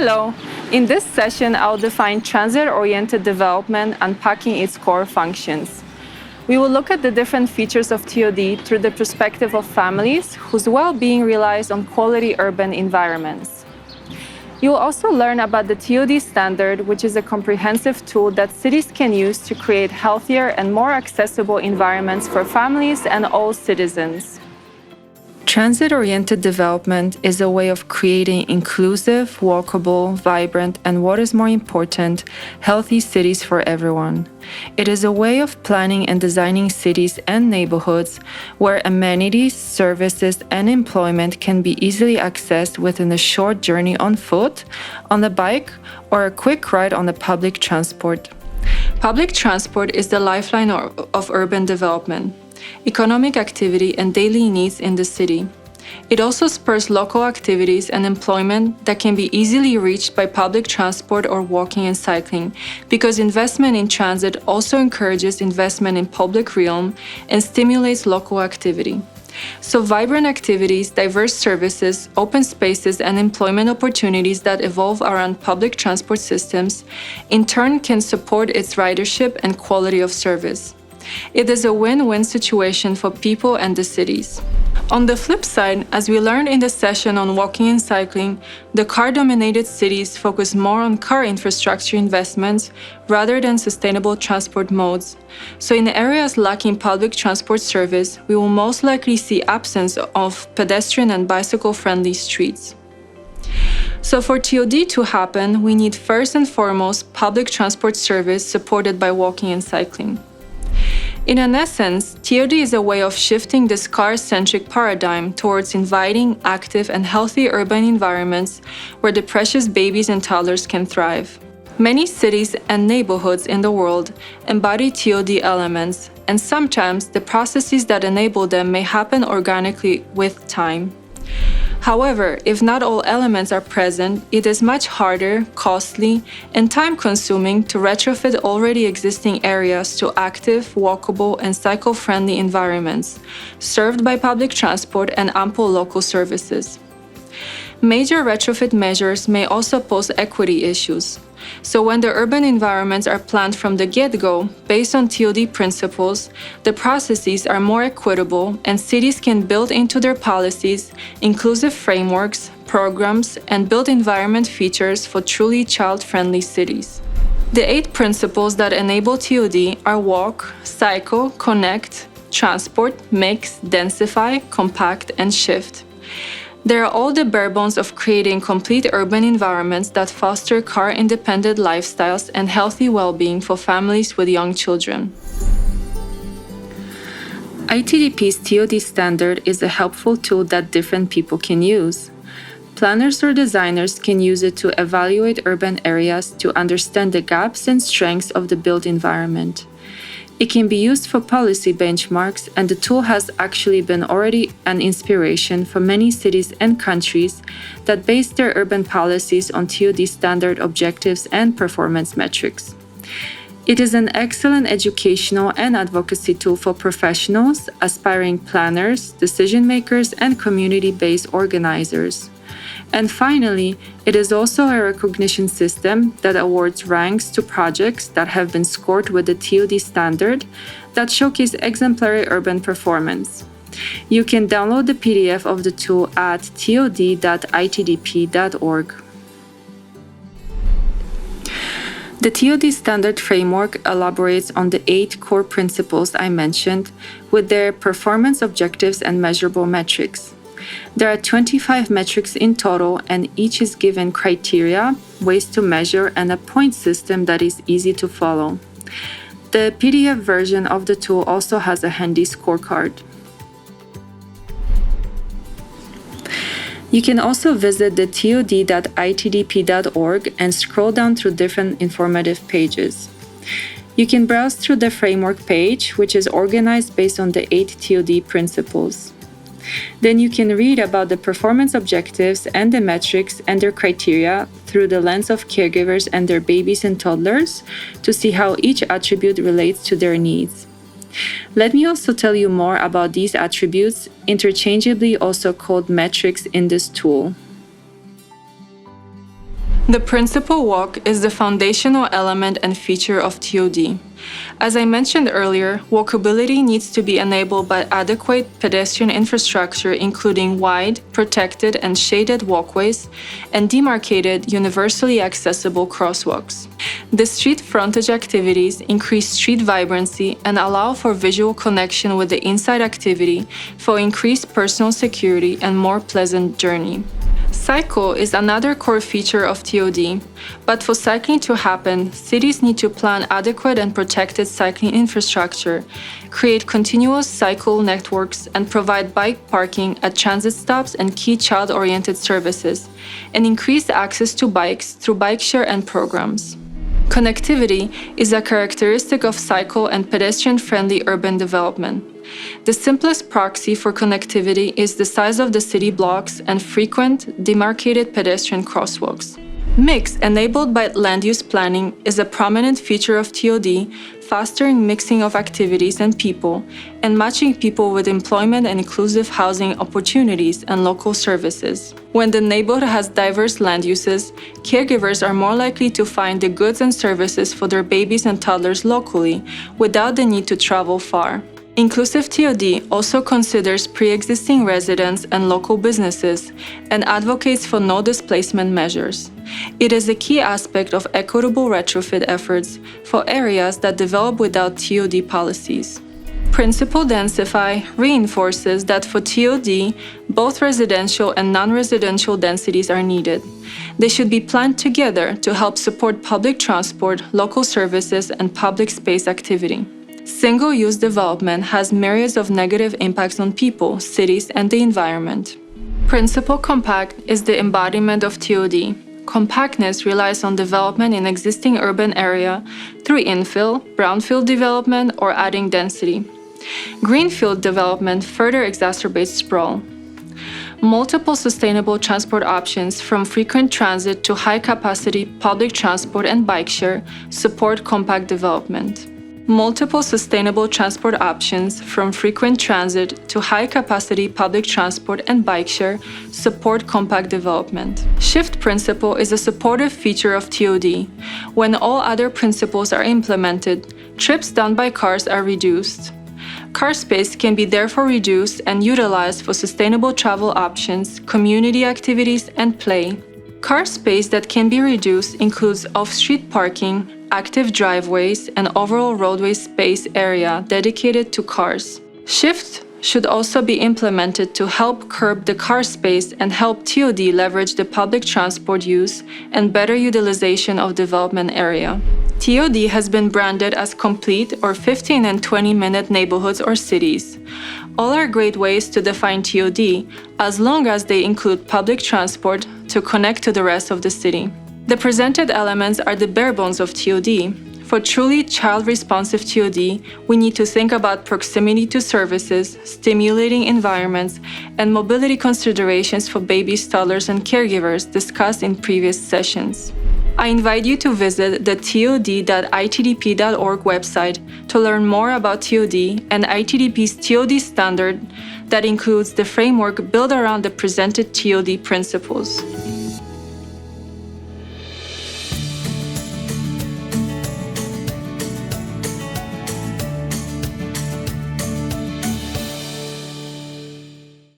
Hello. In this session, I'll define transit-oriented development, unpacking its core functions. We will look at the different features of TOD through the perspective of families whose well-being relies on quality urban environments. You will also learn about the TOD standard, which is a comprehensive tool that cities can use to create healthier and more accessible environments for families and all citizens. Transit-oriented development is a way of creating inclusive, walkable, vibrant, and what is more important, healthy cities for everyone. It is a way of planning and designing cities and neighborhoods where amenities, services, and employment can be easily accessed within a short journey on foot, on a bike, or a quick ride on the public transport. Public transport is the lifeline of urban development, economic activity, and daily needs in the city. It also spurs local activities and employment that can be easily reached by public transport or walking and cycling, because investment in transit also encourages investment in public realm and stimulates local activity. So vibrant activities, diverse services, open spaces, and employment opportunities that evolve around public transport systems in turn can support its ridership and quality of service. It is a win-win situation for people and the cities. On the flip side, as we learned in the session on walking and cycling, the car-dominated cities focus more on car infrastructure investments rather than sustainable transport modes. So in areas lacking public transport service, we will most likely see absence of pedestrian and bicycle-friendly streets. So for TOD to happen, we need first and foremost public transport service supported by walking and cycling. In an essence, TOD is a way of shifting this car-centric paradigm towards inviting, active, and healthy urban environments where the precious babies and toddlers can thrive. Many cities and neighborhoods in the world embody TOD elements, and sometimes the processes that enable them may happen organically with time. However, if not all elements are present, it is much harder, costly, and time-consuming to retrofit already existing areas to active, walkable, and cycle-friendly environments, served by public transport and ample local services. Major retrofit measures may also pose equity issues. So when the urban environments are planned from the get-go, based on TOD principles, the processes are more equitable and cities can build into their policies inclusive frameworks, programs, and build environment features for truly child-friendly cities. The 8 principles that enable TOD are walk, cycle, connect, transport, mix, densify, compact, and shift. They are all the bare bones of creating complete urban environments that foster car-independent lifestyles and healthy well-being for families with young children. ITDP's TOD standard is a helpful tool that different people can use. Planners or designers can use it to evaluate urban areas to understand the gaps and strengths of the built environment. It can be used for policy benchmarks, and the tool has actually been already an inspiration for many cities and countries that base their urban policies on TOD standard objectives and performance metrics. It is an excellent educational and advocacy tool for professionals, aspiring planners, decision makers, and community-based organizers. And finally, it is also a recognition system that awards ranks to projects that have been scored with the TOD standard that showcase exemplary urban performance. You can download the PDF of the tool at tod.itdp.org. The TOD standard framework elaborates on the 8 core principles I mentioned with their performance objectives and measurable metrics. There are 25 metrics in total, and each is given criteria, ways to measure, and a point system that is easy to follow. The PDF version of the tool also has a handy scorecard. You can also visit the tod.itdp.org and scroll down through different informative pages. You can browse through the framework page, which is organized based on the 8 TOD principles. Then you can read about the performance objectives and the metrics and their criteria through the lens of caregivers and their babies and toddlers to see how each attribute relates to their needs. Let me also tell you more about these attributes, interchangeably also called metrics in this tool. The principal walk is the foundational element and feature of TOD. As I mentioned earlier, walkability needs to be enabled by adequate pedestrian infrastructure, including wide, protected, and shaded walkways and demarcated, universally accessible crosswalks. The street frontage activities increase street vibrancy and allow for visual connection with the inside activity for increased personal security and more pleasant journey. Cycle is another core feature of TOD, but for cycling to happen, cities need to plan adequate and protected cycling infrastructure, create continuous cycle networks, and provide bike parking at transit stops and key child-oriented services, and increase access to bikes through bike share and programs. Connectivity is a characteristic of cycle and pedestrian-friendly urban development. The simplest proxy for connectivity is the size of the city blocks and frequent, demarcated pedestrian crosswalks. Mix, enabled by land use planning, is a prominent feature of TOD, fostering mixing of activities and people, and matching people with employment and inclusive housing opportunities and local services. When the neighborhood has diverse land uses, caregivers are more likely to find the goods and services for their babies and toddlers locally, without the need to travel far. Inclusive TOD also considers pre-existing residents and local businesses and advocates for no displacement measures. It is a key aspect of equitable retrofit efforts for areas that develop without TOD policies. Principal Densify reinforces that for TOD, both residential and non-residential densities are needed. They should be planned together to help support public transport, local services, and public space activity. Single-use development has myriads of negative impacts on people, cities, and the environment. Principal Compact is the embodiment of TOD. Compactness relies on development in existing urban area through infill, brownfield development, or adding density. Greenfield development further exacerbates sprawl. Multiple sustainable transport options, from frequent transit to high-capacity public transport and bike share, support compact development. Multiple sustainable transport options, from frequent transit to high-capacity public transport and bike share, support compact development. Shift principle is a supportive feature of TOD. When all other principles are implemented, trips done by cars are reduced. Car space can be therefore reduced and utilized for sustainable travel options, community activities, and play. Car space that can be reduced includes off-street parking, active driveways, and overall roadway space area dedicated to cars. Shift should also be implemented to help curb the car space and help TOD leverage the public transport use and better utilization of development area. TOD has been branded as complete or 15 and 20-minute neighborhoods or cities. All are great ways to define TOD, as long as they include public transport to connect to the rest of the city. The presented elements are the bare bones of TOD. For truly child-responsive TOD, we need to think about proximity to services, stimulating environments, and mobility considerations for babies, toddlers, and caregivers discussed in previous sessions. I invite you to visit the tod.itdp.org website to learn more about TOD and ITDP's TOD standard that includes the framework built around the presented TOD principles.